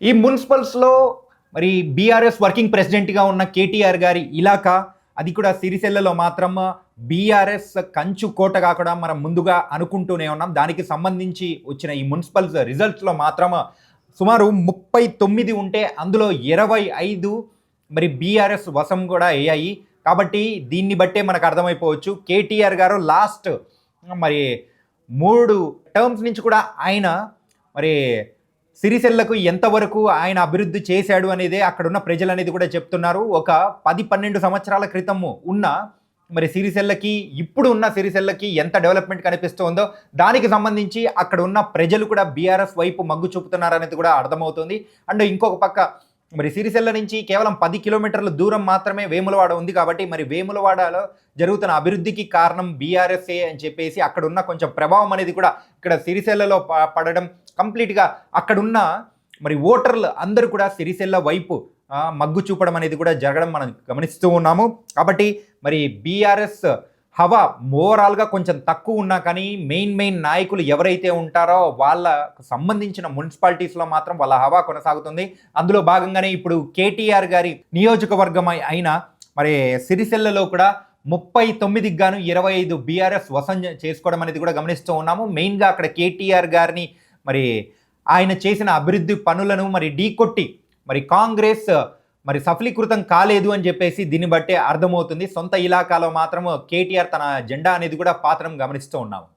ఈ మున్సిపల్స్‌లో మరి BRS working ప్రెసిడెంట్‌గా ఉన్న కేటీఆర్ గారి ఇలాకా, అది కూడా సిరిసిల్లలో మాత్రం బీఆర్ఎస్ కంచు కోటగా కూడా మనం ముందుగా అనుకుంటూనే ఉన్నాం. దానికి సంబంధించి వచ్చిన ఈ మున్సిపల్స్ రిజల్ట్స్‌లో మాత్రం సుమారు 39 ఉంటే అందులో 25 మరి బీఆర్ఎస్ వశం కూడా అయ్యాయి. కాబట్టి దీన్ని బట్టే మనకు అర్థమైపోవచ్చు కేటీఆర్ గారు లాస్ట్ మరి 3 టర్మ్స్ నుంచి కూడా ఆయన మరి సిరిసిల్లకు ఎంతవరకు ఆయన అభివృద్ధి చేశాడు అనేదే అక్కడున్న ప్రజలనేది కూడా చెప్తున్నారు. ఒక 10-12 సంవత్సరాల క్రితము ఉన్న మరి సిరిసిల్లకి, ఇప్పుడు ఉన్న సిరిసిల్లకి ఎంత డెవలప్‌మెంట్ కనిపిస్తోందో దానికి సంబంధించి అక్కడ ఉన్న ప్రజలు కూడా బీఆర్ఎస్ వైపు మగ్గు చూపుతున్నారనేది కూడా అర్థమవుతుంది. అండ్ ఇంకొక పక్క మరి సిరిసిల్ల నుంచి కేవలం 10 కిలోమీటర్ల దూరం మాత్రమే వేములవాడ ఉంది కాబట్టి మరి వేములవాడలో జరుగుతున్న అభివృద్ధికి కారణం బీఆర్ఎస్ఏ అని చెప్పేసి అక్కడున్న కొంచెం ప్రభావం అనేది కూడా ఇక్కడ సిరిసిల్లలో పడడం, కంప్లీట్‌గా అక్కడున్న మరి ఓటర్లు అందరూ కూడా సిరిసిల్ల వైపు మగ్గు చూపడం అనేది కూడా జరగడం మనం గమనిస్తూ ఉన్నాము. కాబట్టి మరి బీఆర్ఎస్ హవా ఓవరాల్‌గా కొంచెం తక్కువ ఉన్నా కానీ మెయిన్ నాయకులు ఎవరైతే ఉంటారో వాళ్ళకు సంబంధించిన మున్సిపాలిటీస్‌లో మాత్రం వాళ్ళ హవా కొనసాగుతుంది. అందులో భాగంగానే ఇప్పుడు కేటీఆర్ గారి నియోజకవర్గం అయిన మరి సిరిసిల్లలో కూడా 39కి గాను 25 బీఆర్ఎస్ వశం చేసుకోవడం అనేది కూడా గమనిస్తూ ఉన్నాము. మెయిన్‌గా అక్కడ కేటీఆర్ గారిని మరి ఆయన చేసిన అభివృద్ధి పనులను మరి ఢీకొట్టి మరి కాంగ్రెస్ మరి సఫలీకృతం కాలేదు అని చెప్పేసి దీన్ని బట్టే అర్థమవుతుంది. సొంత ఇలాకాలో మాత్రం కేటీఆర్ తన జెండా అనేది కూడా పాతడం గమనిస్తూ ఉన్నాము.